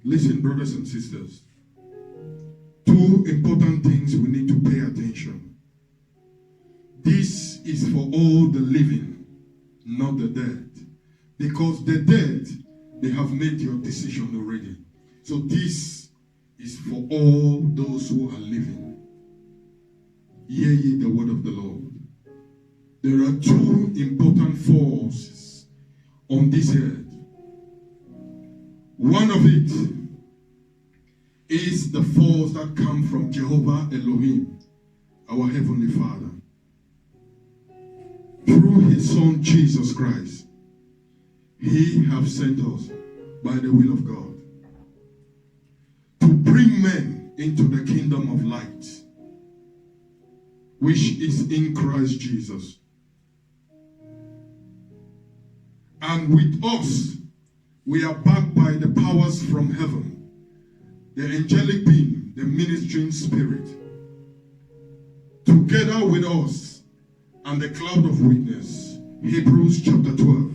Listen, brothers and sisters. Two important things we need to pay attention. This is for all the living, not the dead. Because the dead, they have made your decision already. So this is for all those who are living. Hear ye the word of the Lord. There are two important forces on this earth. One of it is the force that comes from Jehovah Elohim, our Heavenly Father. Through His Son Jesus Christ, He has sent us by the will of God to bring men into the kingdom of light, which is in Christ Jesus. And with us, we are backed by the powers from heaven, the angelic being, the ministering spirit, together with us and the cloud of witness, Hebrews chapter 12,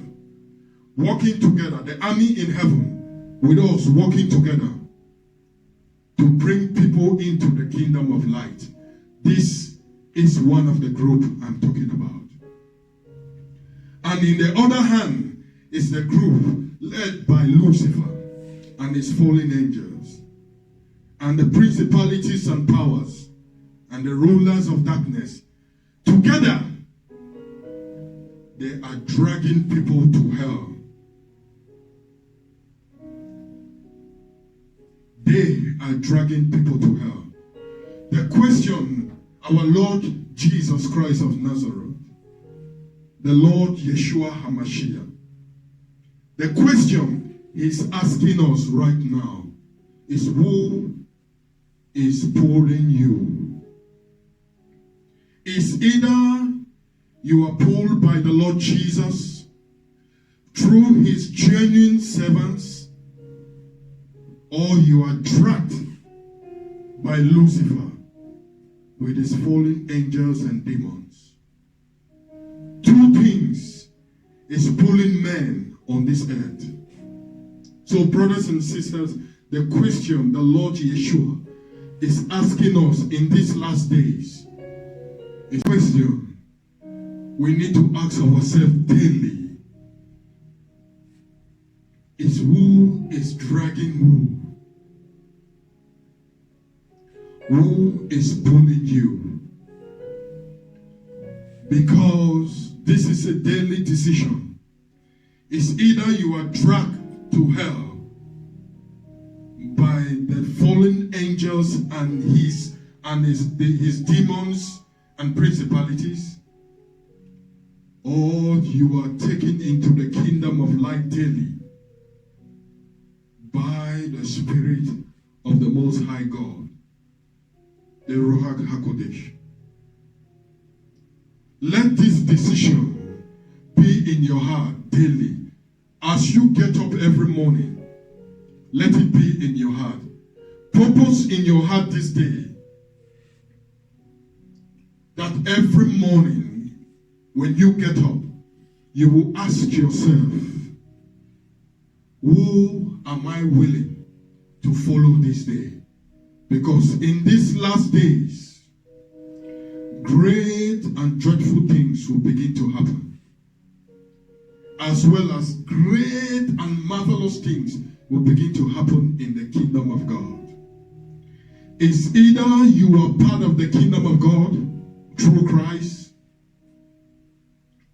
working together, the army in heaven with us working together to bring people into the kingdom of light. This is one of the group I'm talking about. And in the other hand is the group led by Lucifer and his fallen angels, and the principalities and powers and the rulers of darkness. Together, they are dragging people to hell. They are dragging people to hell. The question, our Lord Jesus Christ of Nazareth, the Lord Yeshua HaMashiach, the question He's asking us right now is, who is pulling you? Is either you are pulled by the Lord Jesus through His genuine servants, or you are dragged by Lucifer with his fallen angels and demons. Two things is pulling men on this earth. So, brothers and sisters, the question the Lord Yeshua is asking us in these last days is a question we need to ask ourselves daily. Is who is dragging who? Who is pulling you? Because this is a daily decision. It's either you are dragged to hell by the fallen angels and his demons and principalities, or you are taken into the kingdom of light daily by the Spirit of the Most High God, the Ruach HaKodesh. Let this decision be in your heart daily. As you get up every morning, let it be in your heart. Purpose in your heart this day that every morning when you get up, you will ask yourself, who am I willing to follow this day? Because in these last days, great and dreadful things will begin to happen, as well as great and marvelous things will begin to happen in the kingdom of God. It's either you are part of the kingdom of God through Christ,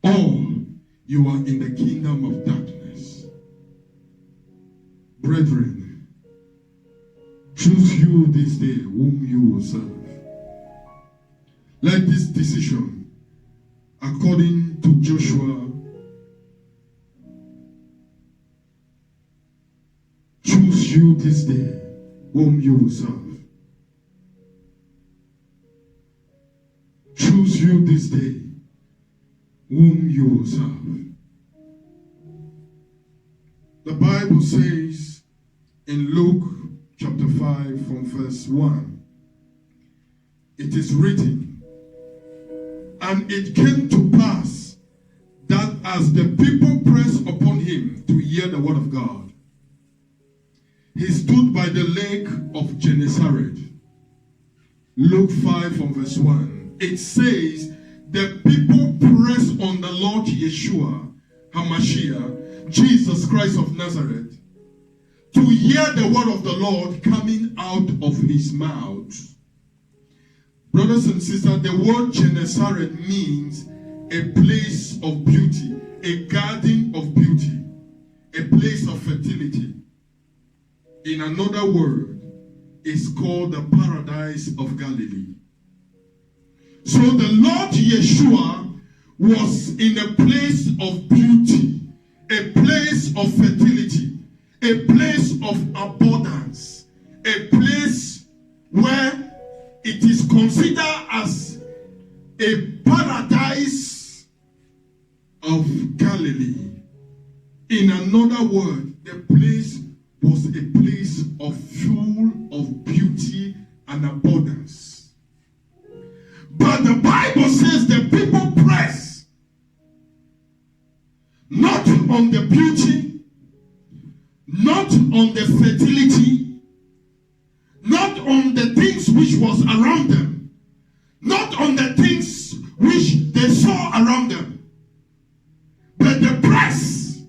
or you are in the kingdom of darkness. Brethren, choose you this day whom you will serve. Let this decision, according to Joshua, choose you this day whom you will serve. Choose you this day whom you will serve. The Bible says in Luke chapter 5 from verse 1, it is written, and it came to pass that as the people pressed upon him to hear the word of God, he stood by the lake of Gennesaret. Luke 5 from verse 1. It says, the people pressed on the Lord Yeshua HaMashiach, Jesus Christ of Nazareth, to hear the word of the Lord coming out of his mouth. Brothers and sisters, the word Gennesaret means a place of beauty, a garden of beauty, a place of fertility. In another word, it's called the paradise of Galilee. So the Lord Yeshua was in a place of beauty, a place of fertility, a place of abundance, a place where it is considered as a paradise of Galilee. In another word, the place was a place of full of beauty and abundance. But the Bible says the people press not on the beauty, not on the fertility, not on the things which was around them, not on the things which they saw around them, but the press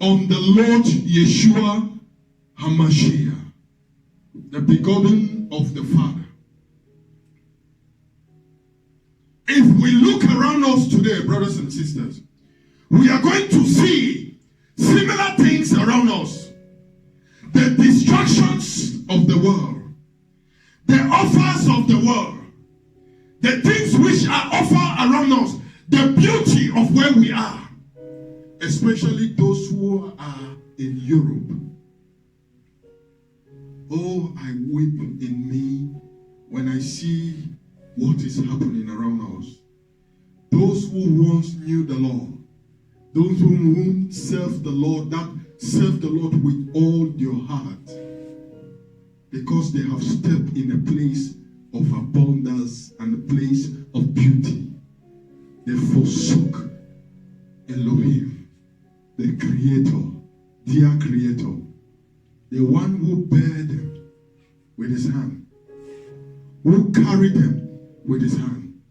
on the Lord Yeshua HaMashiach, the begotten of the Father. If we look around us today, brothers and sisters, we are going to see similar things around us. The distractions of the world, the offers of the world, the things which are offered around us, the beauty of where we are, especially those who are in Europe. Oh, I weep in me when I see what is happening around us. Those who once knew the Lord, those who serve the Lord, that serve the Lord with all your heart, because they have stepped in a place of abundance and a place of beauty, they forsook Elohim, the Creator, their Creator, the one who bare them with his hand, who carried them with his hand,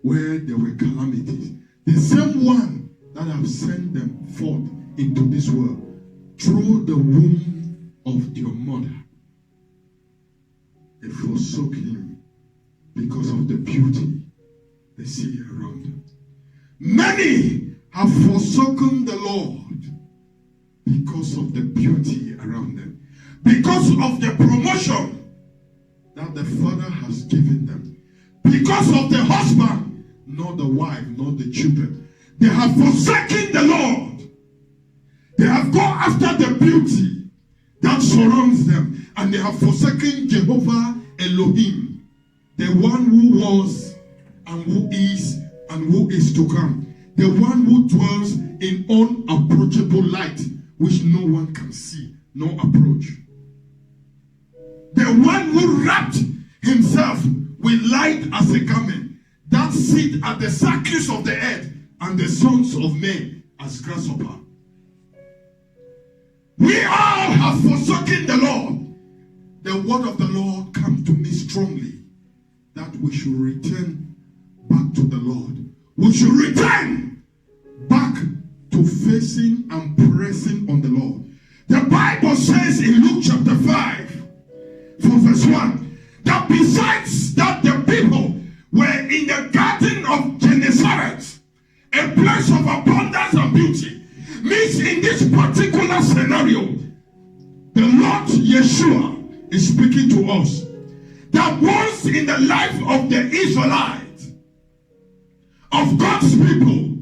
where there were calamities. The same one that have sent them forth into this world through the womb of your mother. They forsook him because of the beauty they see around them. Many have forsaken the Lord because of the beauty around them, because of the promotion that the Father has given them, because of the husband, not the wife, not the children. They have forsaken the Lord. They have gone after the beauty that surrounds them, and they have forsaken Jehovah Elohim, the one who was and who is to come, the one who dwells in unapproachable light, which no one can see nor approach, the one who wrapped himself with light as a garment, that sit at the circles of the earth, and the sons of men as grasshopper. We all have forsaken the Lord. The word of the Lord come to me strongly, that we should return back to the Lord. We should return back to facing and pressing on the Lord. The Bible says in Luke chapter 5, from verse 1, that besides that the people were in the garden of Gennesaret, a place of abundance and beauty, means in this particular scenario, the Lord Yeshua is speaking to us that once in the life of the Israelites, of God's people,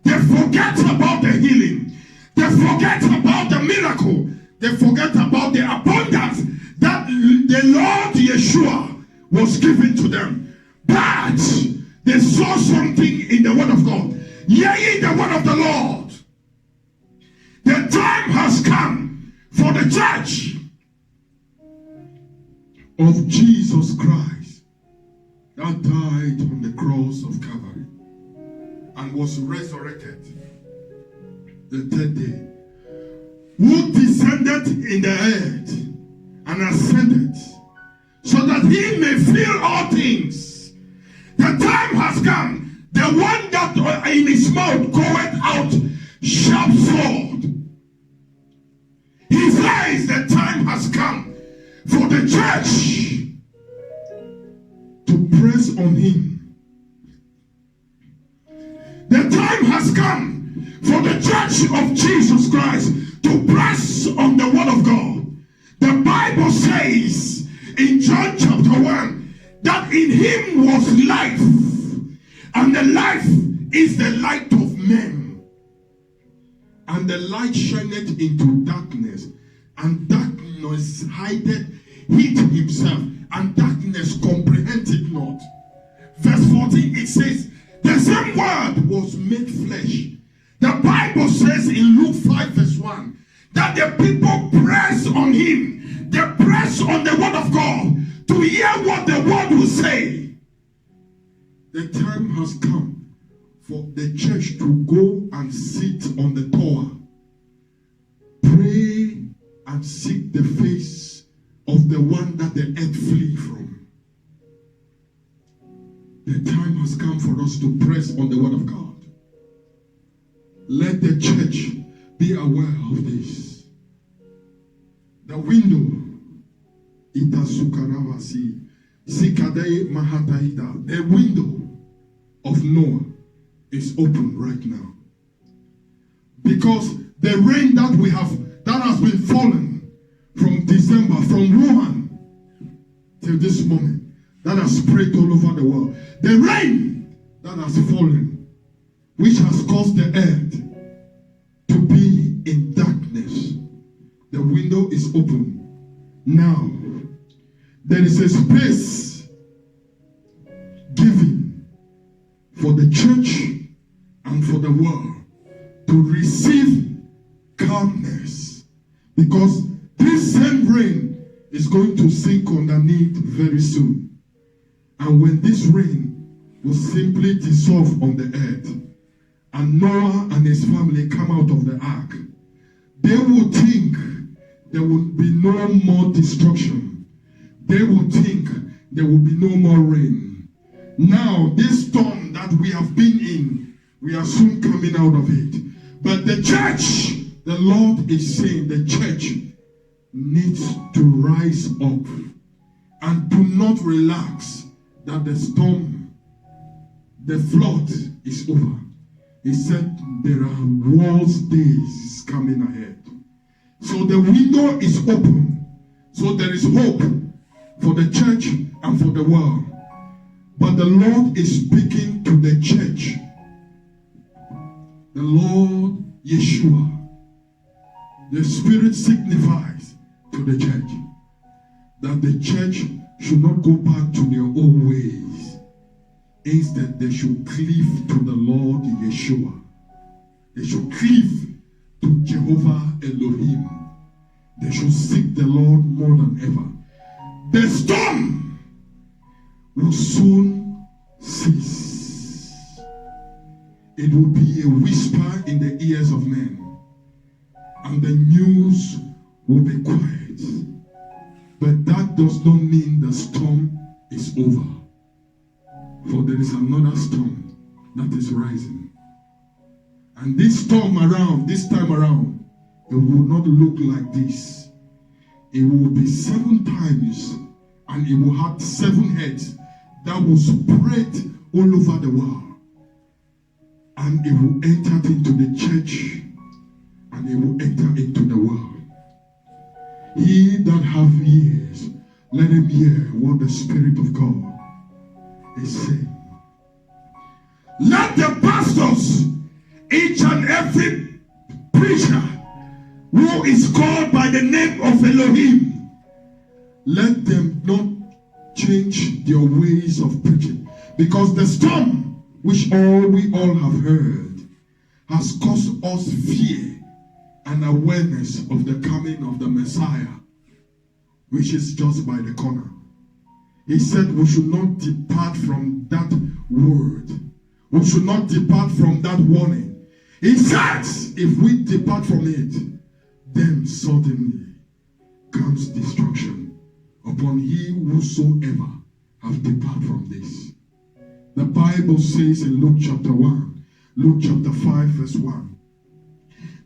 they forget about the healing, they forget about the miracle, they forget about the abundance that the Lord Yeshua was given to them. But they saw something in the word of God. Yea, the word of the Lord. The time has come for the church of Jesus Christ that died on the cross of Calvary and was resurrected the third day, who descended in the earth and ascended, so that he may fill all things. The time has come, the one that in his mouth goeth out sharp sword. He says the time has come for the church to press on him. The time has come for the church of Jesus Christ to press on the word of God. The Bible says in John chapter 1 that in him was life, and the life is the light of men. And the light shineth into darkness, and darkness hid himself, and darkness comprehended it not. Verse 14, it says, the same word was made flesh. The Bible says in Luke 5 verse 1, that the people press on him. They press on the word of God to hear what the word will say. The time has come for the church to go and sit on the tower, pray and seek the face of the one that the earth flee from. The time has come for us to press on the word of God. Let the church be aware of this. The window, the window of Noah is open right now, because the rain that has been falling from December, from Wuhan till this moment, that has spread all over the world. The rain that has fallen, which has caused the earth to be in darkness, the window is open now. There is a space given for the church and for the world to receive calmness, because this same rain is going to sink underneath very soon. And when this rain will simply dissolve on the earth, and Noah and his family come out of the ark, they will think there will be no more destruction. They will think there will be no more rain. Now, this storm that we have been in, we are soon coming out of it. But the church, the Lord is saying the church needs to rise up and do not relax that the storm, the flood is over. He said there are worse days coming ahead. So the window is open. So there is hope for the church and for the world. But the Lord is speaking to the church. The Lord Yeshua. The Spirit signifies to the church that the church should not go back to their old ways. Instead, they should cleave to the Lord Yeshua. They should cleave to Jehovah Elohim. They should seek the Lord more than ever. The storm will soon cease. It will be a whisper in the ears of men, and the news will be quiet. But that does not mean the storm is over. For there is another storm that is rising. And this time around, it will not look like this. It will be 7 times, and it will have 7 heads that will spread all over the world. And it will enter into the church, and it will enter into the world. He that have ears, let him hear what the Spirit of God is saying. Let the pastors, each and every preacher who is called by the name of Elohim, let them not change their ways of preaching, because the storm which we all have heard has caused us fear and awareness of the coming of the Messiah, which is just by the corner. He said we should not depart from that word We should not depart from that warning. He says, if we depart from it, then suddenly comes destruction upon he whosoever have departed from this. The Bible says in Luke chapter 1, Luke chapter 5 verse 1,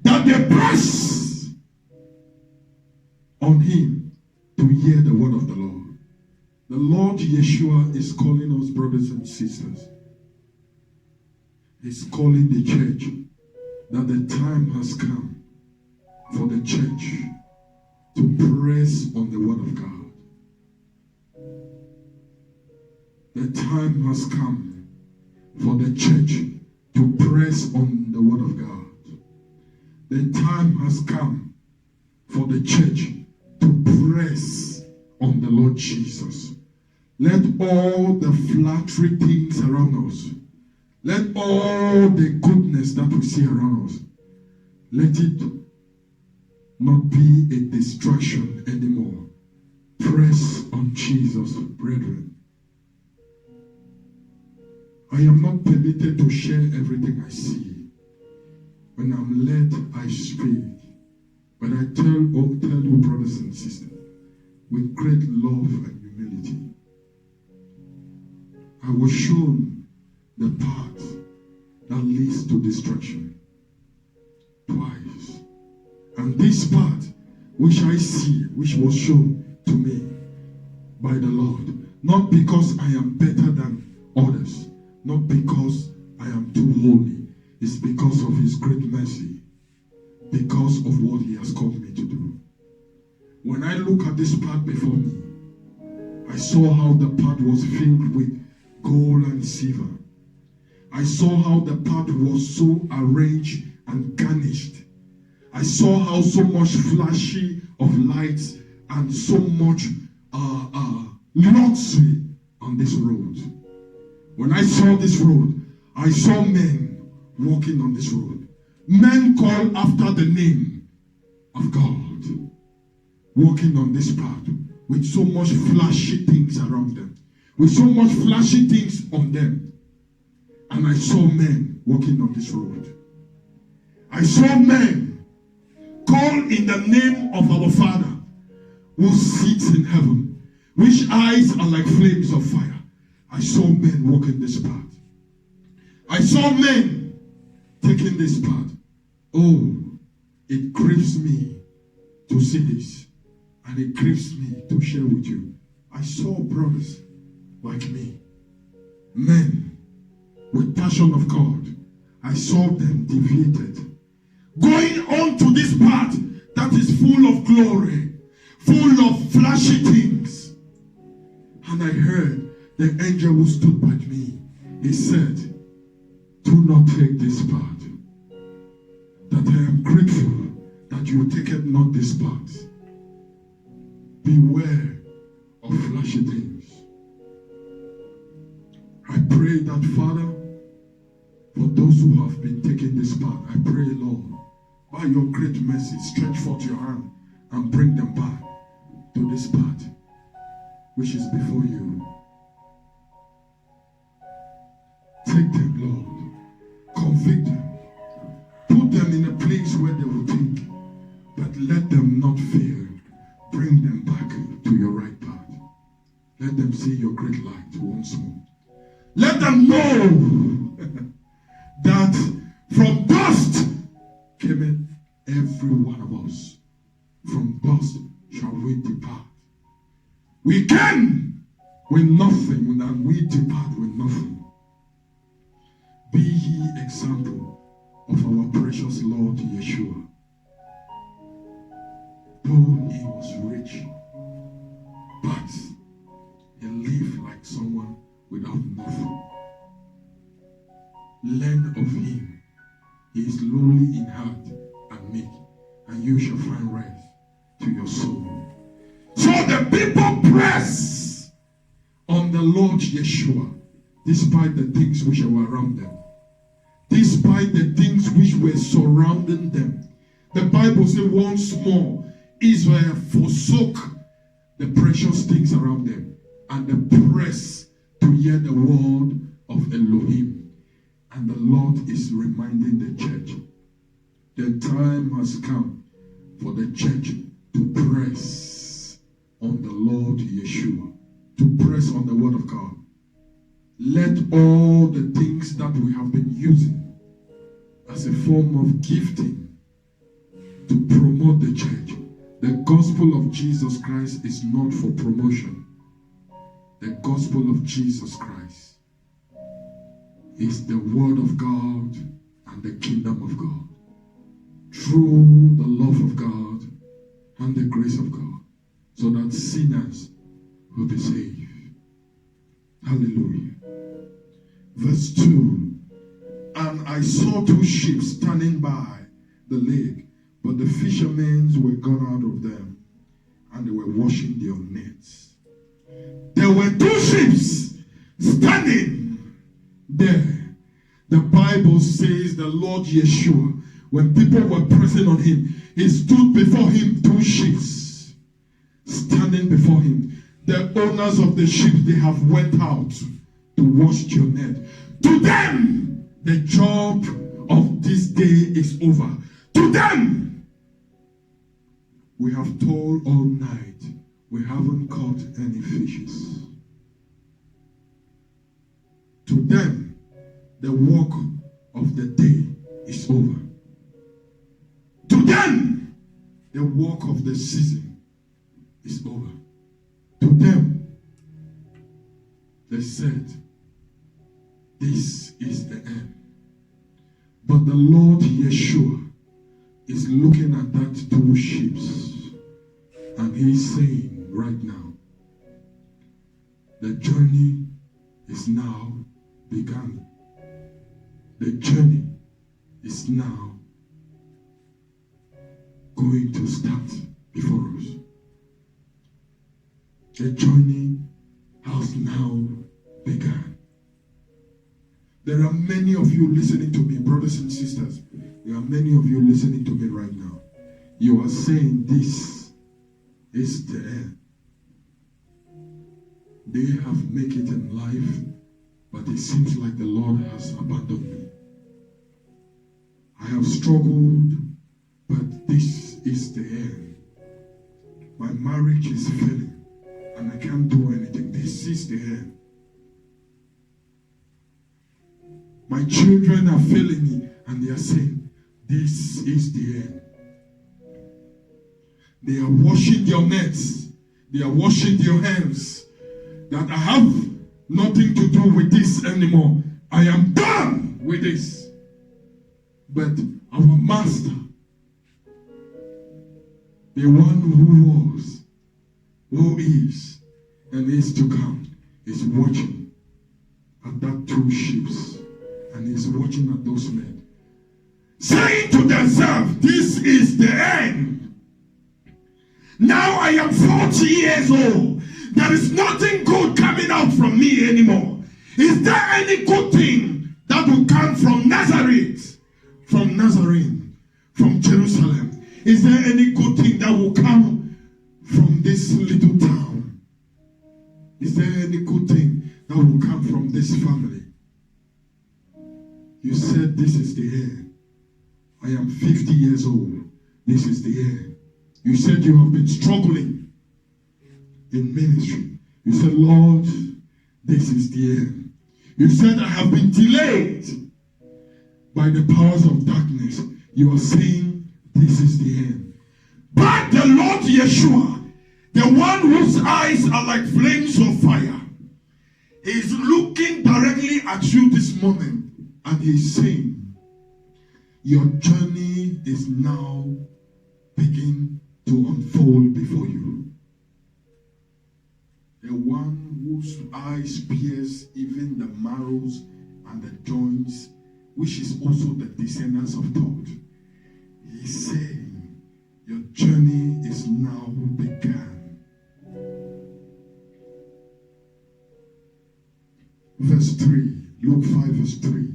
that they press on him to hear the word of the Lord. The Lord Yeshua is calling us, brothers and sisters. He's calling the church that the time has come for the church to press on the word of God. The time has come for the church to press on the word of God. The time has come for the church to press on the Lord Jesus. Let all the flattery things around us, let all the goodness that we see around us, let it not be a distraction anymore. Press on Jesus, brethren. I am not permitted to share everything I see. When I'm led, I speak. But I tell you, brothers and sisters, with great love and humility, I was shown the path that leads to destruction twice. And this path, which I see, which was shown to me by the Lord, not because I am better than others, not because I am too holy, it's because of his great mercy, because of what he has called me to do. When I look at this path before me, I saw how the path was filled with gold and silver. I saw how the path was so arranged and garnished. I saw how so much flashy of lights and so much luxury on this road. When I saw this road, I saw men walking on this road. Men called after the name of God, walking on this path with so much flashy things around them, with so much flashy things on them. And I saw men walking on this road. I saw men call in the name of our Father who sits in heaven, which eyes are like flames of fire. I saw men walking this path. I saw men taking this path. Oh, it grieves me to see this, and it grieves me to share with you. I saw brothers like me, men with passion of God. I saw them deviated, going on to this path that is full of glory, full of flashy things. And I heard the angel who stood by me, he said, do not take this path. That I am grateful that you take it not this path. Beware of flashy things. I pray that, Father, for those who have been taking this path, I pray, Lord, by your great mercy, stretch forth your hand and bring them back to this path which is before you. Take them, Lord. Convict them. Put them in a place where they will think, but let them not fear. Bring them back to your right path. Let them see your great light once more. Let them know that from dust came every one of us. From dust shall we depart. We came with nothing, and we depart with nothing. Be ye example of our precious Lord Yeshua. Though he was rich, but he lived like someone without nothing. Learn of him. He is lowly in heart and meek, and you shall find rest to your soul. So the people press on the Lord Yeshua, despite the things which were around them, despite the things which were surrounding them. The Bible says once more, Israel forsook the precious things around them and the press to hear the word of Elohim. And the Lord is reminding the church, the time has come for the church to press on the Lord Yeshua, to press on the word of God. Let all the things that we have been using as a form of gifting to promote the church. The gospel of Jesus Christ is not for promotion. The gospel of Jesus Christ is the word of God and the kingdom of God, through the love of God and the grace of God, so that sinners will be saved. Hallelujah. Verse 2. And I saw 2 ships standing by the lake, but the fishermen were gone out of them, and they were washing their nets. There were 2 ships standing there. The Bible says the Lord Yeshua, when people were pressing on him, he stood before him 2 ships standing before him. The owners of the ship, they have went out to wash your net. To them, the job of this day is over. To them, we have toiled all night. We haven't caught any fishes. To them, the work of the day is over. To them, the work of the season is over. To them, they said, this is the end. But the Lord Yeshua is looking at that 2 ships, and he's saying right now, the journey is now begun. The journey is now going to start before us. The journey has now begun. There are many of you listening to me, brothers and sisters. There are many of you listening to me right now. You are saying this is the end. They have made it in life, but it seems like the Lord has abandoned me. I have struggled, but this is the end. My marriage is failing, and I can't do anything. This is the end. My children are failing me, and they are saying, this is the end. They are washing their nets. They are washing their hands. That I have nothing to do with this anymore. I am done with this. But our master, the one who was, who is, and is to come, is watching at that 2 ships, and is watching at those men, saying to themselves, this is the end. Now I am 40 years old. There is nothing good coming out from me anymore. Is there any good thing that will come from Nazareth? From Nazarene, from Jerusalem? Is there any good thing that will come from this little town? Is there any good thing that will come from this family? You said this is the end. I am 50 years old. This is the end. You said you have been struggling in ministry. You said, Lord, this is the end. You said, I have been delayed by the powers of darkness. You are saying, this is the end. But the Lord Yeshua, the one whose eyes are like flames of fire, is looking directly at you this moment, and he's saying, your journey is now beginning to unfold before you. The one whose eyes pierce even the marrows and the joints, which is also the discerners of thought. He's saying, your journey is now begun. Verse 3, Luke 5 verse 3.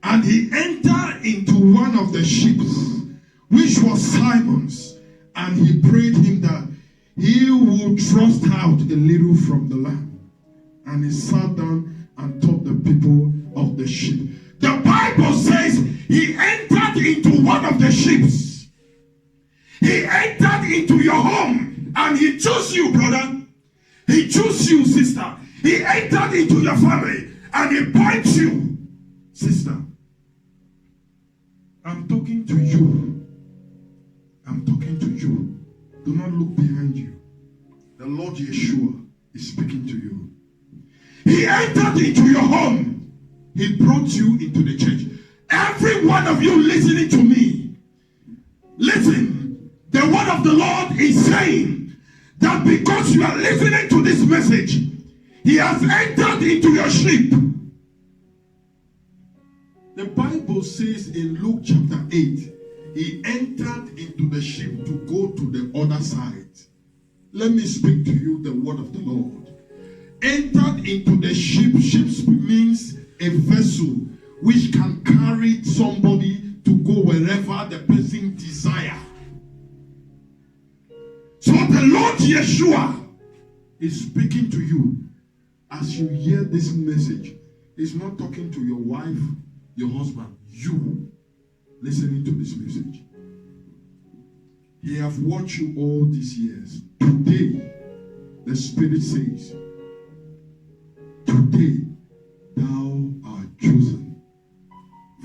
And he entered into one of the ships, which was Simon's, and he prayed him that he would thrust out a little from the land. And he sat down and taught the people of the ship. The Bible says he entered into one of the ships. He entered into your home and he chose you, brother. He chose you, sister. He entered into your family and he points you, sister. I'm talking to you. I'm talking to you. Do not look behind you. The Lord Yeshua is speaking to you. He entered into your home. He brought you into the church. Every one of you listening to me, listen. The word of the Lord is saying that because you are listening to this message, he has entered into your ship. The Bible says in Luke chapter 8, he entered into the ship to go to the other side. Let me speak to you the word of the Lord. Entered into the ship. Ship means a vessel which can carry somebody to go wherever the person desires. So the Lord Yeshua is speaking to you. As you hear this message, he's not talking to your wife, your husband, you listening to this message. He have watched you all these years. Today, the Spirit says, today thou art chosen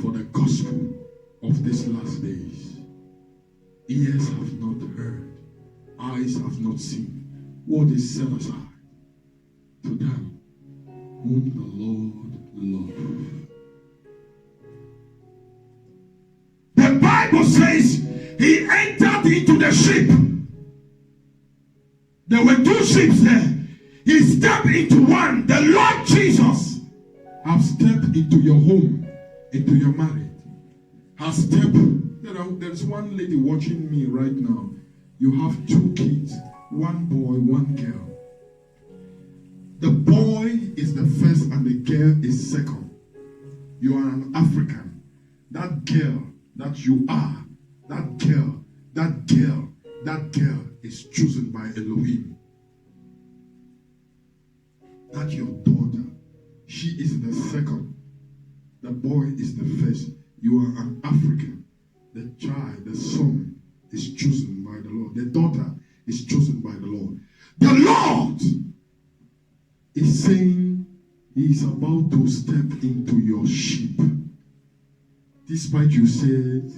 for the gospel of these last days. Ears have not heard, eyes have not seen what is set aside to them whom the Lord loves. The Bible says he entered into the ship. There were two ships there. He stepped into one. The Lord Jesus has stepped into your home, into your marriage. Has stepped. There's one lady watching me right now. You have two kids, one boy, one girl. The boy is the first and the girl is second. You are an African. That girl that you are, that girl is chosen by Elohim. That your daughter, she is the second. The boy is the first. You are an African. The child, the son, is chosen by the Lord. The daughter is chosen by the Lord. The Lord is saying he is about to step into your ship. Despite you said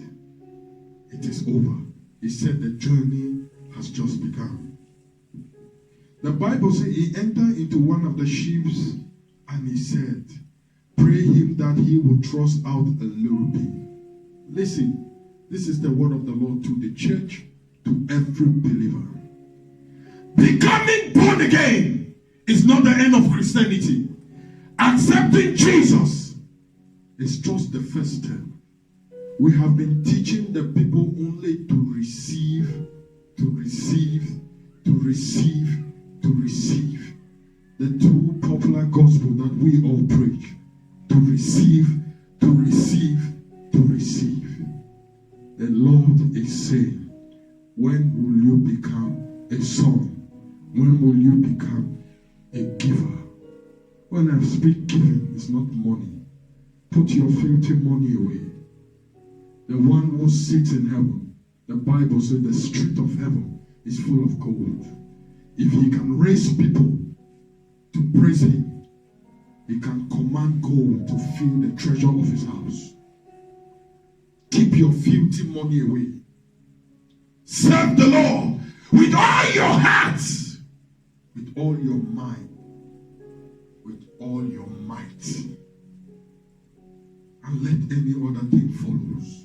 it is over. He said the journey has just begun. The Bible says he entered into one of the ships and he said, pray him that he will thrust out a little bit. Listen, this is the word of the Lord to the church, to every believer. Becoming born again is not the end of Christianity. Accepting Jesus is just the first step. We have been teaching the people only to receive, to receive, to receive, to receive. The two popular gospel that we all preach. To receive, to receive, to receive. The Lord is saying, when will you become a son? When will you become a giver? When I speak giving, it's not money. Put your filthy money away. The one who sits in heaven, the Bible says the street of heaven is full of gold. If he can raise people to praise him, he can command gold to fill the treasure of his house. Keep your filthy money away. Serve the Lord with all your heart, with all your mind, with all your might. And let any other thing follows.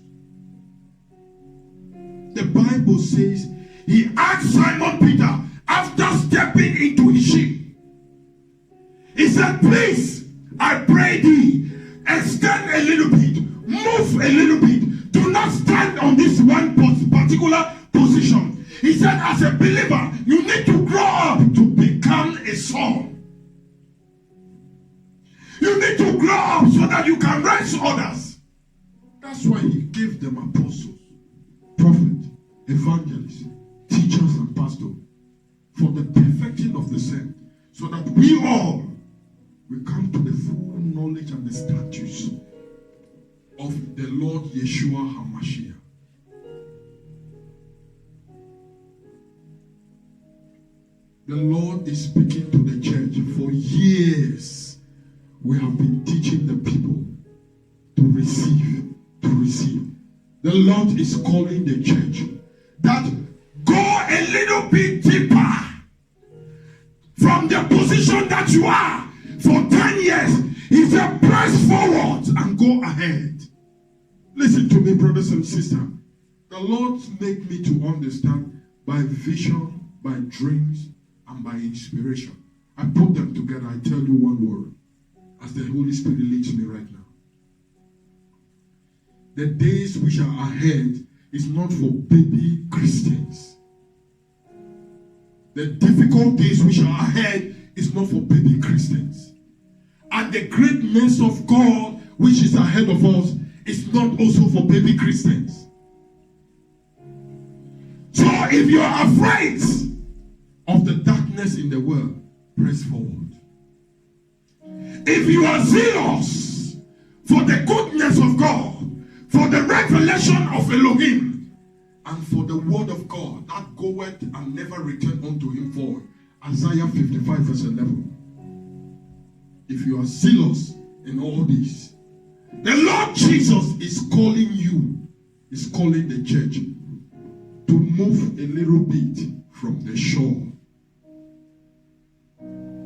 The Bible says he asked Simon Peter after stepping into his ship. He said, please, I pray thee, extend a little bit, move a little bit. Do not stand on this one particular position. He said, as a believer, you need to grow up to become a son. You need to grow up so that you can raise others. That's why he gave them apostles, prophets, evangelists, teachers, and pastors for the perfecting of the saint, so that we all will come to the full knowledge and the status of the Son of God. of the Lord Yeshua HaMashiach. The Lord is speaking to the church. For years, we have been teaching the people to receive, to receive. The Lord is calling the church that go a little bit deeper from the position that you are for 10 years. He said, press forward and go ahead. Listen to me, brothers and sisters. The Lord make me to understand by vision, by dreams, and by inspiration. I put them together. I tell you one word as the Holy Spirit leads me right now. The days which are ahead is not for baby Christians. The difficult days which are ahead is not for baby Christians. And the greatness of God which is ahead of us is not also for baby Christians. So if you are afraid of the darkness in the world, press forward. If you are zealous for the goodness of God, for the revelation of Elohim, and for the word of God that goeth and never return unto him void, Isaiah 55 verse 11. If you are zealous in all this, the Lord Jesus is calling you, is calling the church to move a little bit from the shore.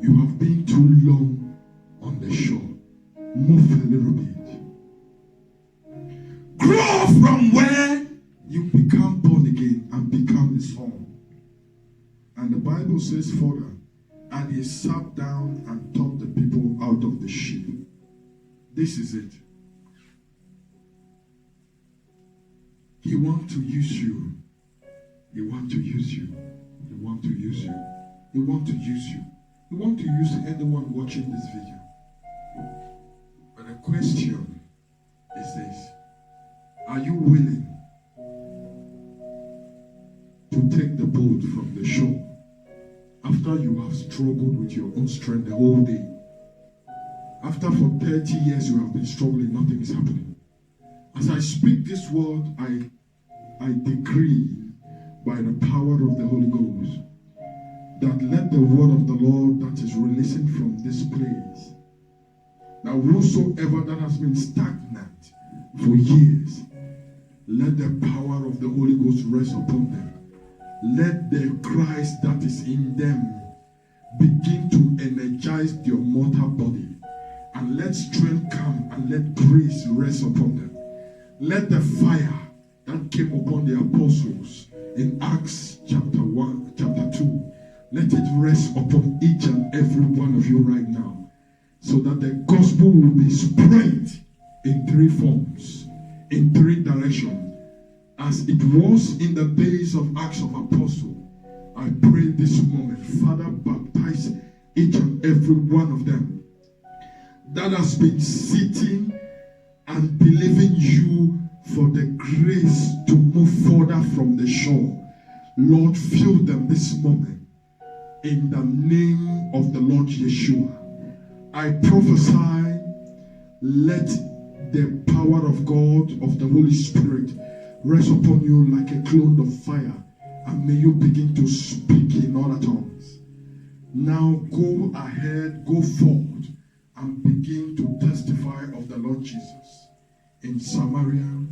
You have been too long on the shore. Move a little bit. Grow from where you become born again and become a son. And the Bible says further, and he sat down and taught the people out of the ship. This is it. He wants to use you. He wants to use you. He wants to use you. He wants to use you. He wants to use anyone watching this video. But the question is this. Are you willing to take the boat from the shore after you have struggled with your own strength the whole day? After for 30 years you have been struggling, nothing is happening. As I speak this word, I decree by the power of the Holy Ghost that let the word of the Lord that is releasing from this place, that whosoever that has been stagnant for years, let the power of the Holy Ghost rest upon them. Let the Christ that is in them begin to energize your mortal body, and let strength come and let grace rest upon them. Let the fire that came upon the apostles in Acts chapter 1, chapter 2, let it rest upon each and every one of you right now, so that the gospel will be spread in 3 forms, in 3 directions, as it was in the days of Acts of Apostles. I pray this moment, Father, baptize each and every one of them that has been sitting and believing you for the grace to move further from the shore. Lord, fill them this moment in the name of the Lord Yeshua. I prophesy, let the power of God, of the Holy Spirit, rest upon you like a clone of fire, and may you begin to speak in other tongues. Now go ahead, go forward, and begin to testify of the Lord Jesus in Samaria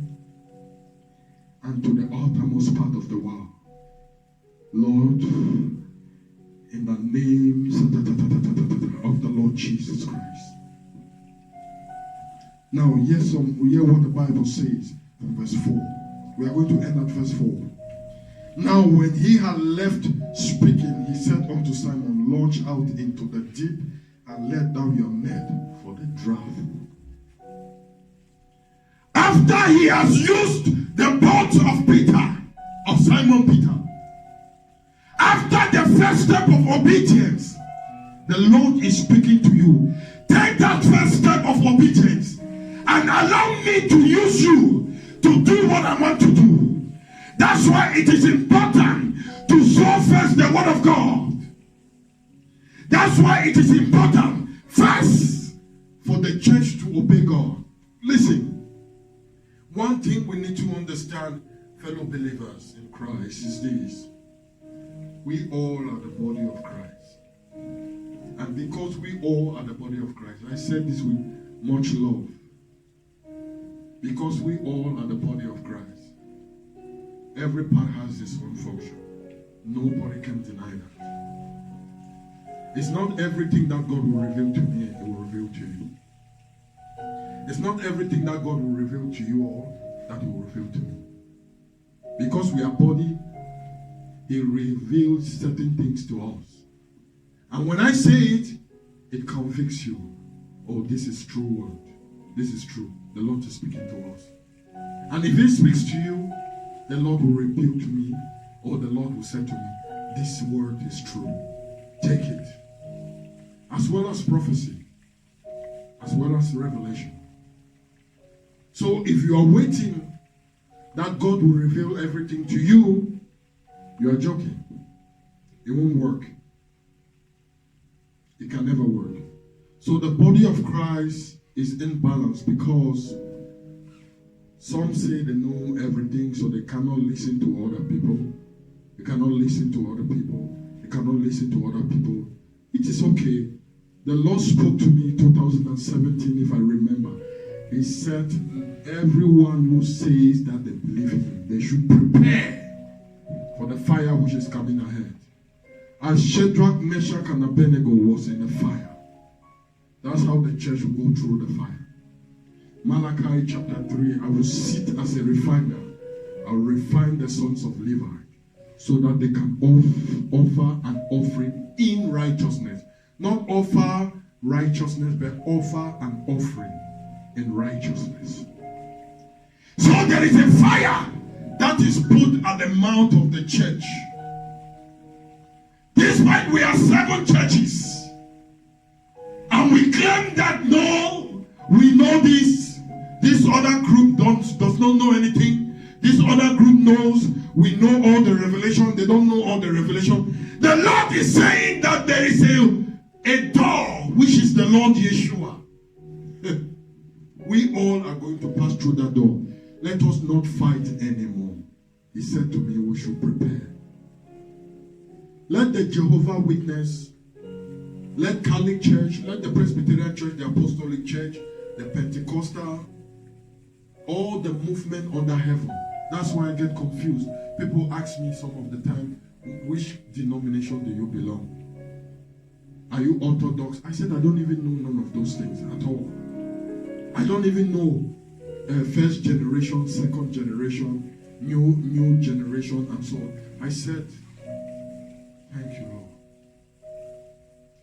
and to the uttermost part of the world. Lord, in the name of the Lord Jesus Christ. Now, yes, we hear what the Bible says in verse 4. We are going to end at verse 4. Now, when he had left speaking, he said unto Simon, launch out into the deep and let down your net for the draught. After he has used the boat of Peter, of Simon Peter, after the first step of obedience, the Lord is speaking to you. Take that first step of obedience and allow me to use you to do what I want to do. That's why it is important to sow first the word of God. That's why it is important first for the church to obey God. Listen, One thing we need to understand, fellow believers in Christ, is this. We all are the body of Christ. And because we all are the body of Christ, I said this with much love. Because we all are the body of Christ, every part has its own function. Nobody can deny that. It's not everything that God will reveal to me, He will reveal to you. It's not everything that God will reveal to you all that He will reveal to me. Because we are body, He reveals certain things to us. And when I say it, it convicts you. Oh, this is true word. This is true. The Lord is speaking to us. And if He speaks to you, the Lord will reveal to me, or the Lord will say to me, this word is true. Take it. As well as prophecy, as well as revelation. So if you are waiting that God will reveal everything to you, you are joking. It won't work. It can never work. So the body of Christ is in balance because some say they know everything, so they cannot listen to other people. They cannot listen to other people. They cannot listen to other people. It is okay. The Lord spoke to me in 2017, if I remember. He said, everyone who says that they believe in Him, they should prepare for the fire which is coming ahead. As Shadrach, Meshach, and Abednego was in the fire, that's how the church will go through the fire. Malachi chapter 3, I will sit as a refiner. I will refine the sons of Levi so that they can offer an offering in righteousness. Not offer righteousness, but offer an offering in righteousness. So there is a fire that is put at the mouth of the church. Despite we are 7 churches, and we claim that no, we know this other group does not know anything. This other group knows, we know all the revelation, they don't know all the revelation. The Lord is saying that there is a door, which is the Lord Yeshua. We all are going to pass through that door. Let us not fight anymore. He said to me, we should prepare. Let the Jehovah Witness, let Catholic Church, let the Presbyterian Church, the Apostolic Church, the Pentecostal, all the movement under heaven. That's why I get confused. People ask me some of the time, which denomination do you belong? Are you Orthodox? I said, I don't even know none of those things at all. I don't even know first generation, second generation, new generation, and so on. I said, thank you, Lord.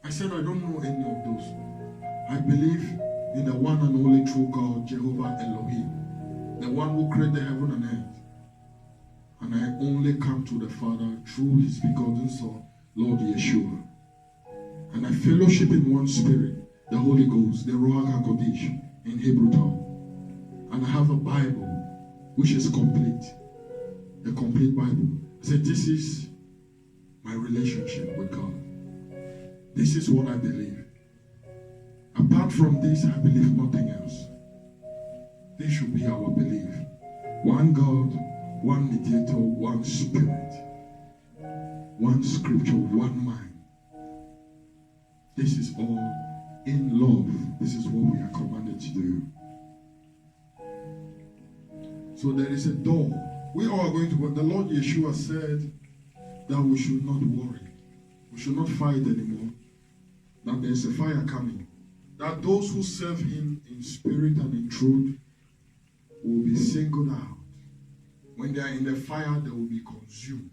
I said, I don't know any of those. I believe in the one and only true God, Jehovah Elohim, the one who created heaven and earth. And I only come to the Father through His begotten Son, Lord Yeshua. And I fellowship in one spirit, the Holy Ghost, the Ruach HaKodesh, in Hebrew tongue. And I have a Bible which is complete, a complete Bible. I said, this is my relationship with God. This is what I believe. Apart from this, I believe nothing else. This should be our belief. One God, one mediator, one spirit, one scripture, one mind. This is all in love. This is what we are commanded to do. So there is a door. We all are going to go. The Lord Yeshua said that we should not worry. We should not fight anymore. That there is a fire coming. That those who serve Him in spirit and in truth will be singled out. When they are in the fire, they will be consumed.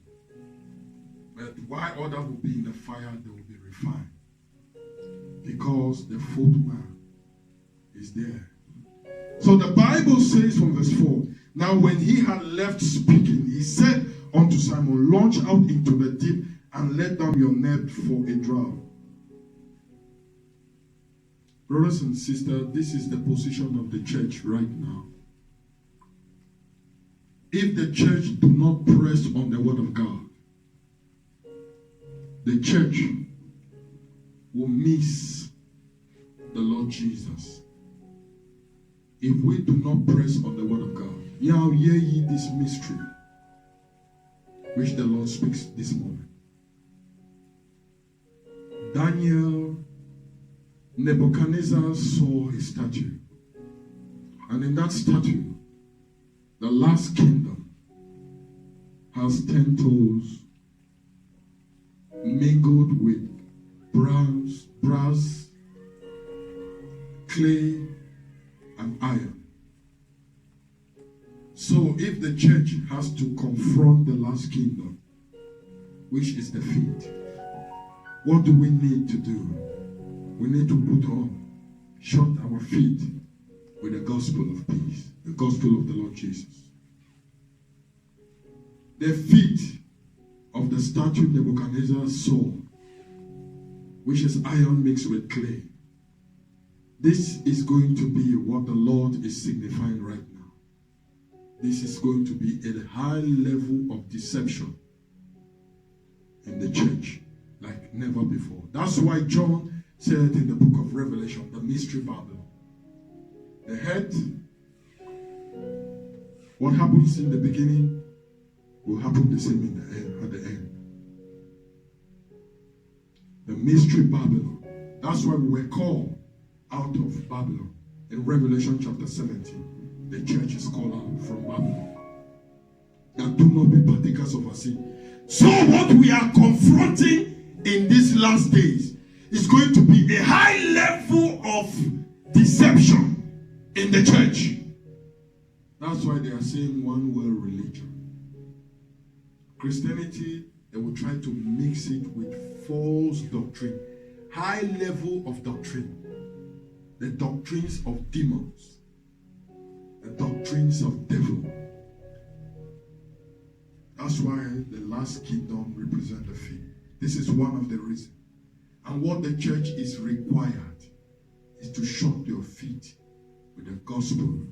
But while others will be in the fire, they will be refined. Because the fourth man is there. So the Bible says from verse 4, now when He had left speaking, He said unto Simon, launch out into the deep and let down your net for a draught. Brothers and sisters, this is the position of the church right now. If the church do not press on the word of God, the church will miss the Lord Jesus. If we do not press on the word of God, Now hear ye this mystery, which the Lord speaks this morning. Daniel, Nebuchadnezzar saw a statue. And in that statue, the last kingdom has 10 toes mingled with brass, clay, and iron. So if the church has to confront the last kingdom, which is the feet, what do we need to do? We need to put on, shut our feet with the gospel of peace, the gospel of the Lord Jesus. The feet of the statue Nebuchadnezzar saw, which is iron mixed with clay. This is going to be what the Lord is signifying right now. This is going to be a high level of deception in the church like never before. That's why John said in the book of Revelation, the mystery Babylon. The head, what happens in the beginning will happen the same in the end, at the end. The mystery Babylon. That's why we were called out of Babylon. In Revelation chapter 17, the church is called out from Babylon. And do not be partakers of our sin. So what we are confronting in these last days is going to be a high level of deception in the church. That's why they are saying one world religion. Christianity, they will try to mix it with false doctrine. High level of doctrine. The doctrines of demons. The doctrines of devil. That's why the last kingdom represents the feet. This is one of the reasons. And what the church is required is to shut your feet with the gospel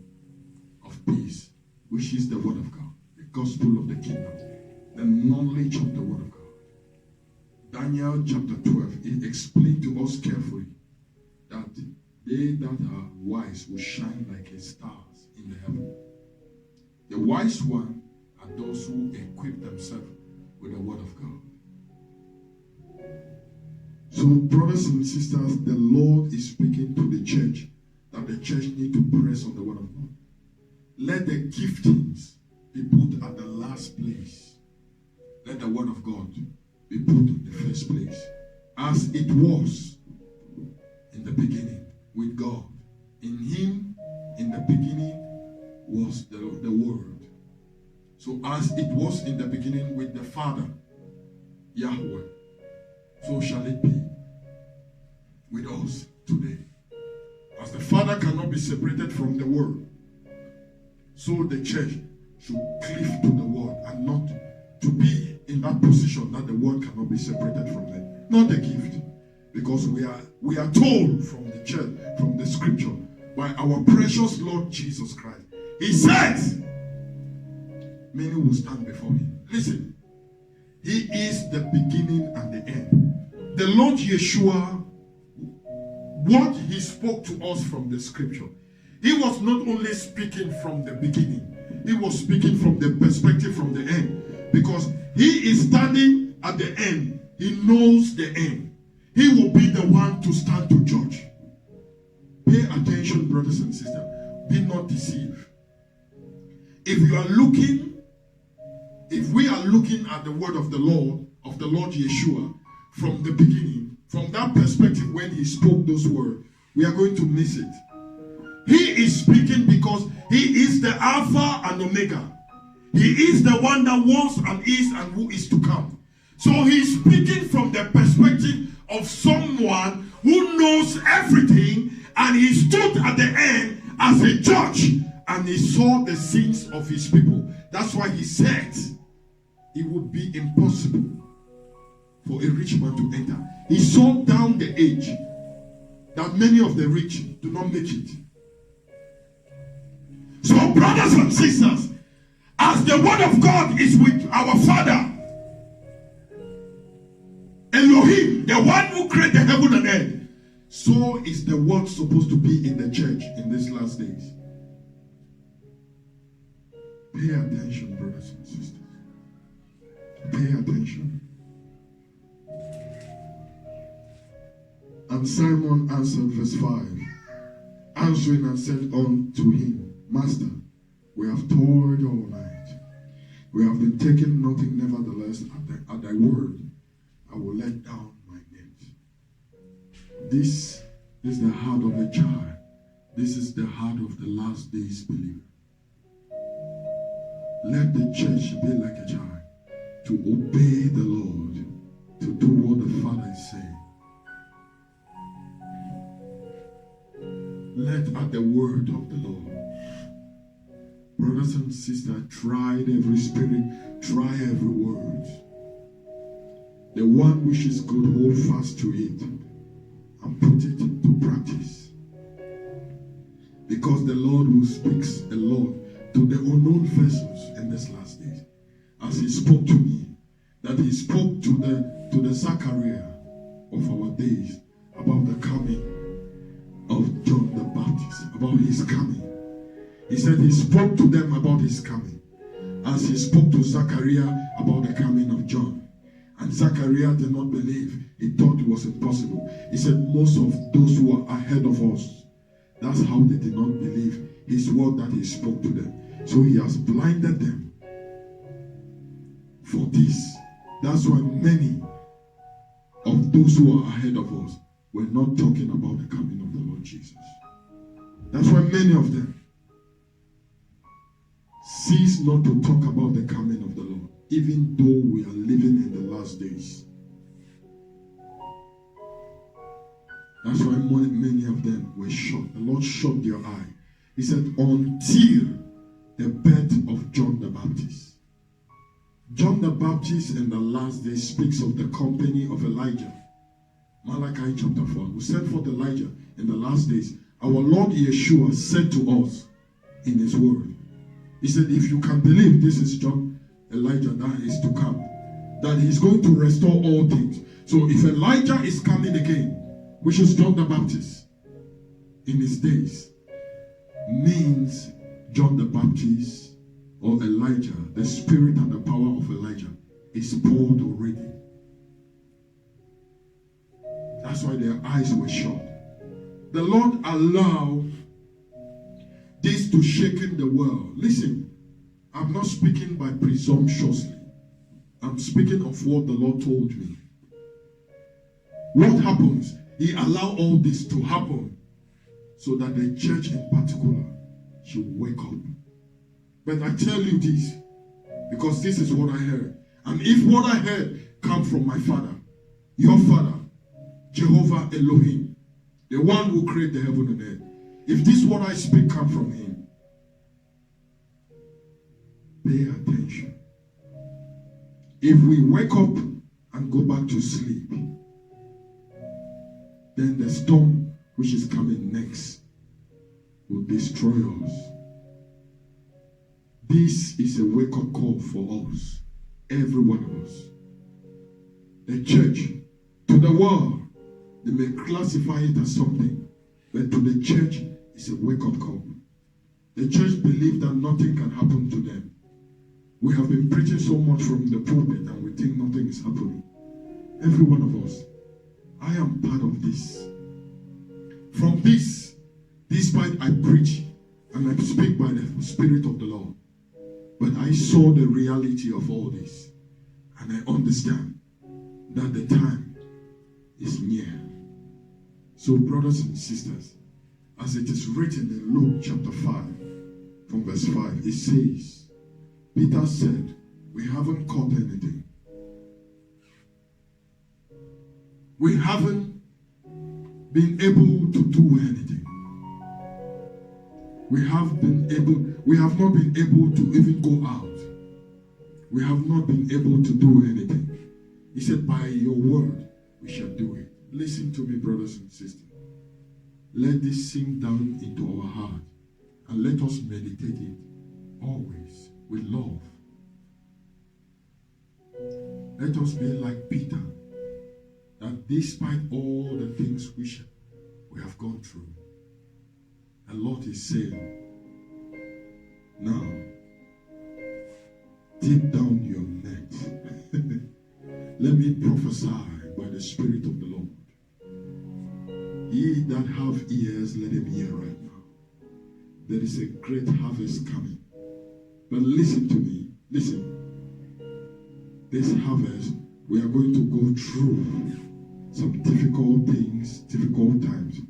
of peace, which is the word of God, the gospel of the kingdom, the knowledge of the word of God. Daniel chapter 12, it explained to us carefully that they that are wise will shine like stars in the heaven. The wise one are those who equip themselves with the word of God. So, brothers and sisters, the Lord is speaking to the church that the church need to press on the word of God. Let the giftings be put at the last place. Let the word of God be put in the first place. As it was in the beginning with God. In him, in the beginning, was the word. So as it was in the beginning with the Father, Yahweh, so shall it be with us today. As the Father cannot be separated from the Word, so the church should cleave to the Word and not to be in that position that the Word cannot be separated from them. Not the gift. Because we are told from the church, from the scripture, by our precious Lord Jesus Christ. He said, many will stand before him. Listen, he is the beginning and the end. The Lord Yeshua, what he spoke to us from the scripture, he was not only speaking from the beginning, he was speaking from the perspective from the end. Because he is standing at the end. He knows the end. He will be the one to stand to judge. Pay attention, brothers and sisters. Be not deceived. If we are looking at the word of the Lord Yeshua, from the beginning, from that perspective when he spoke those words, we are going to miss it. He is speaking because he is the Alpha and Omega. He is the one that was and is and who is to come. So he's speaking from the perspective of someone who knows everything, and he stood at the end as a judge and he saw the sins of his people. That's why he said it would be impossible for a rich man to enter. He saw down the age that many of the rich do not make it. So, brothers and sisters, as the word of God is with our Father Elohim, the one who created the heaven and earth, so is the word supposed to be in the church in these last days. Pay attention, brothers and sisters. Pay attention. And Simon answered, verse 5, answering and said unto him, Master, we have toiled all night. We have been taking nothing, nevertheless, at thy word, I will let down my net. This is the heart of a child. This is the heart of the last days believer. Let the church be like a child, to obey the Lord, to do what the Father is saying. Let at the word of the Lord. Brothers and sisters, try every spirit, try every word. The one which is good, hold fast to it and put it to practice. Because the Lord will speak a lot to the unknown vessels in this last days. As he spoke to me, that he spoke to the Zachariah of our days about the coming of John the Baptist, about his coming. He said he spoke to them about his coming, as he spoke to Zachariah about the coming of John. And Zachariah did not believe. He thought it was impossible. He said most of those who are ahead of us, that's how they did not believe his word that he spoke to them. So he has blinded them for this. That's why many of those who are ahead of us were not talking about the coming of the Lord Jesus. That's why many of them cease not to talk about the coming of the Lord, even though we are living in the last days. That's why many of them were shocked. The Lord shut their eye. He said, until the birth of John the Baptist. John the Baptist in the last days speaks of the company of Elijah. Malachi chapter 4. We sent forth Elijah in the last days. Our Lord Yeshua said to us in his word. He said, if you can believe this is John, Elijah that is to come, that he's going to restore all things. So if Elijah is coming again, which is John the Baptist in his days, means John the Baptist or Elijah, the spirit and the power of Elijah is poured already. That's why their eyes were shut. The Lord allowed this to shake in the world. Listen, I'm not speaking by presumptuously. I'm speaking of what the Lord told me. What happens? He allowed all this to happen so that the church in particular should wake up. But I tell you this, because this is what I heard. And if what I heard come from my Father, your Father, Jehovah Elohim, the one who created the heaven and earth, if this what I speak come from him, pay attention. If we wake up and go back to sleep, then the storm which is coming next will destroy us. This is a wake-up call for us, every one of us. The church, to the world, they may classify it as something, but to the church, it's a wake-up call. The church believes that nothing can happen to them. We have been preaching so much from the pulpit and we think nothing is happening. Every one of us. I am part of this. From this, despite I preach and I speak by the Spirit of the Lord, but I saw the reality of all this and I understand that the time is near. So brothers and sisters, as it is written in Luke chapter 5 from verse 5, it says, Peter said, we haven't caught anything. We haven't been able to do anything. We have not been able to even go out. We have not been able to do anything. He said, by your word, we shall do it. Listen to me, brothers and sisters. Let this sink down into our heart and let us meditate it always with love. Let us be like Peter, that despite all the things which we have gone through, the Lord is saying, now dip down your net. Let me prophesy by the Spirit of the Lord. Ye that have ears, let him hear right now. There is a great harvest coming. But listen to me. Listen. This harvest, we are going to go through some difficult things, difficult times,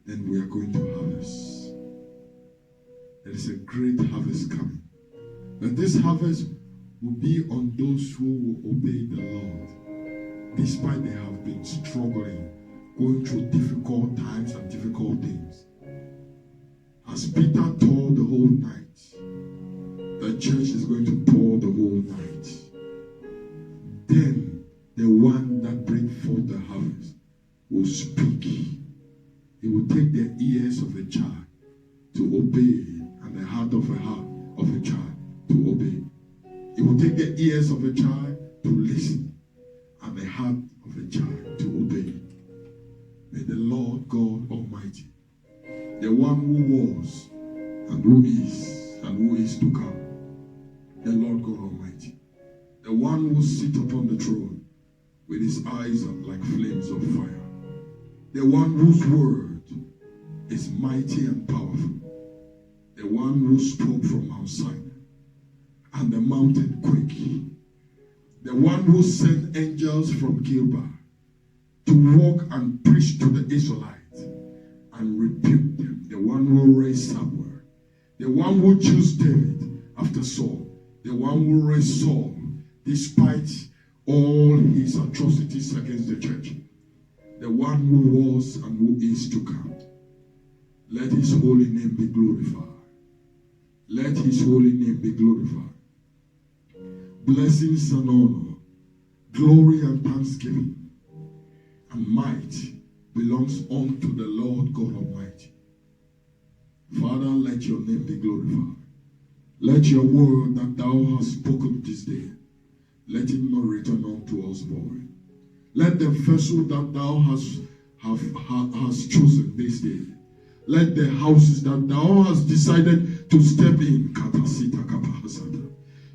and we are going to harvest. There is a great harvest coming. And this harvest will be on those who will obey the Lord, despite they have been struggling, going through difficult times and difficult things. As Peter toiled the whole night, the church is going to toil the whole night. Then the one that brings forth the harvest will speak. He will take the ears of a child to obey and the heart of a child to obey. He will take the ears of a child to listen and the heart of a child to obey. May the Lord God Almighty, the one who was and who is to come, the Lord God Almighty, the one who sits upon the throne with his eyes are like flames of fire, the one whose word is mighty and powerful, the one who spoke from Mount Sinai and the mountain quake, the one who sent angels from Gilgal to walk and preach to the Israelites and rebuke them, the one who raised Samuel, the one who chose David after Saul, the one who raised Saul despite all his atrocities against the church, the one who was and who is to come. Let his holy name be glorified. Let his holy name be glorified. Blessings and honor, glory and thanksgiving, and might belongs unto the Lord God Almighty. Father, let your name be glorified. Let your word that thou hast spoken this day, let it not return unto us void. Let the vessel that thou hast chosen this day, let the houses that thou hast decided to step in,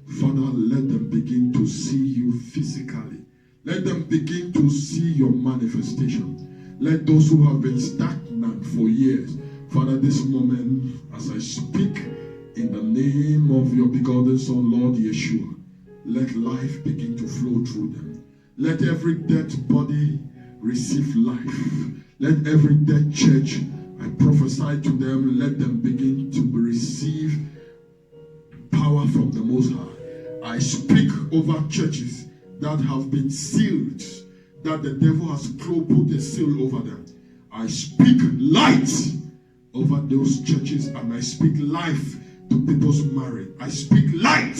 Father, let them begin to see you physically. Let them begin to see your manifestation. Let those who have been stagnant for years, Father, this moment, as I speak in the name of your begotten Son, Lord Yeshua, let life begin to flow through them. Let every dead body receive life. Let every dead church, I prophesy to them, let them begin to receive power from the Most High. I speak over churches that have been sealed, that the devil has put a seal over them. I speak light over those churches, and I speak life to people's marriage. I speak light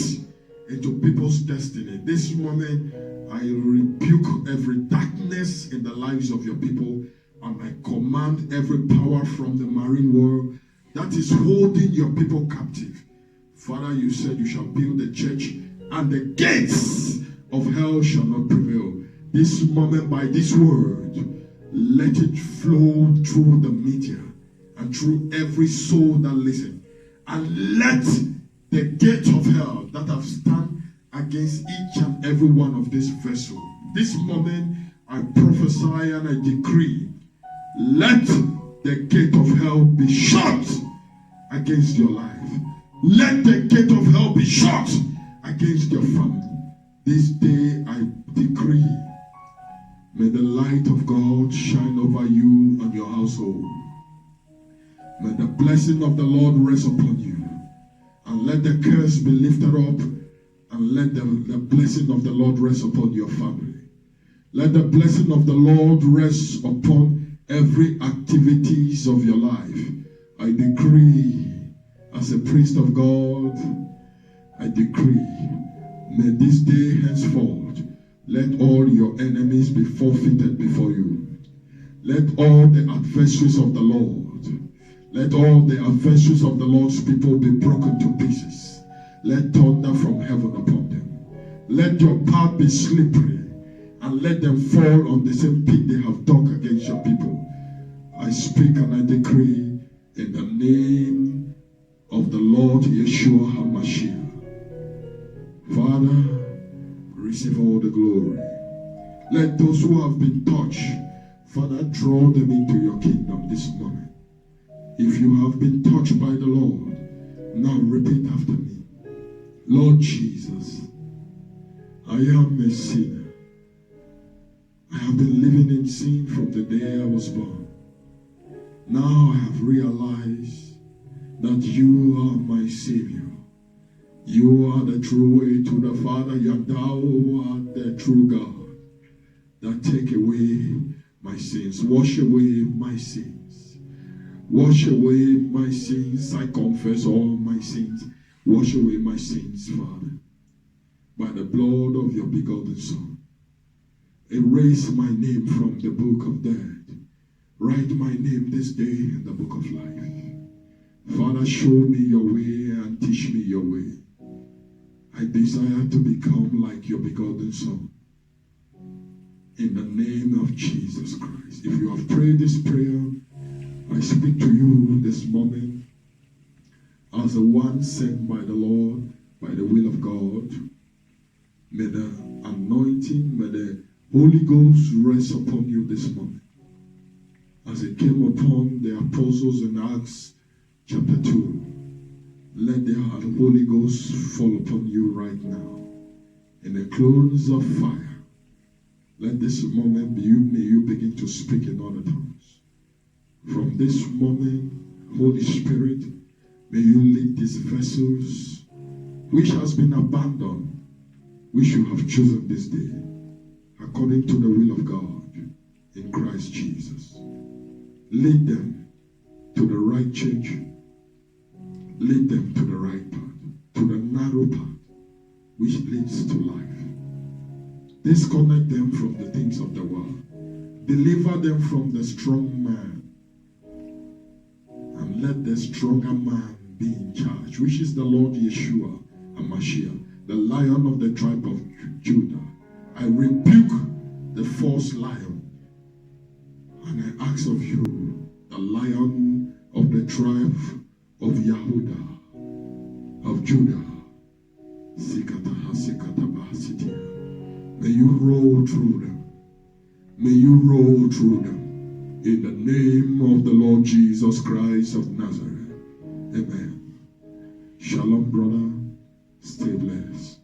into people's destiny. This moment, I rebuke every darkness in the lives of your people, and I command every power from the marine world that is holding your people captive. Father, you said you shall build a church, and the gates of hell shall not prevail. This moment, by this word, let it flow through the media and through every soul that listens. And let the gate of hell that have stand against each and every one of this vessel. This moment, I prophesy and I decree, let the gate of hell be shut against your life. Let the gate of hell be shut against your family. This day I decree, may the light of God shine over you and your household. May the blessing of the Lord rest upon you. And let the curse be lifted up. And let the blessing of the Lord rest upon your family. Let the blessing of the Lord rest upon every activities of your life. I decree, as a priest of God, I decree, may this day henceforth, let all your enemies be forfeited before you. Let all the adversaries of the Lord, let all the adversaries of the Lord's people be broken to pieces. Let thunder from heaven upon them. Let your path be slippery, and let them fall on the same pit they have dug against your people. I speak and I decree in the name of the Lord Yeshua HaMashiach. Father, receive all the glory. Let those who have been touched, Father, draw them into your kingdom this moment. If you have been touched by the Lord, now repeat after me. Lord Jesus, I am a sinner. I have been living in sin from the day I was born. Now I have realized that you are my Savior. You are the true way to the Father. You thou art the true God that take away my sins. Wash away my sins. Wash away my sins. I confess all my sins. Wash away my sins, Father, by the blood of your begotten Son. Erase my name from the book of death. Write my name this day in the book of life. Father, show me your way and teach me your way. I desire to become like your begotten Son. In the name of Jesus Christ. If you have prayed this prayer, I speak to you this moment as the one sent by the Lord, by the will of God. May the anointing, may the Holy Ghost rest upon you this moment. As it came upon the apostles in Acts chapter 2, let the Holy Ghost fall upon you right now in the clones of fire. Let this moment be you, may you begin to speak in other tongues. From this moment, Holy Spirit, may you lead these vessels which has been abandoned, which you have chosen this day, according to the will of God in Christ Jesus. Lead them to the right church. Lead them to the right path, to the narrow path, which leads to life. Disconnect them from the things of the world. Deliver them from the strong man. And let the stronger man be in charge, which is the Lord Yeshua HaMashiach, the Lion of the tribe of Judah. I rebuke the false lion. And I ask of you, the Lion of the tribe of Yehuda, of Judah, may you roll through them. May you roll through them. In the name of the Lord Jesus Christ of Nazareth. Amen. Shalom, brother. Stay blessed.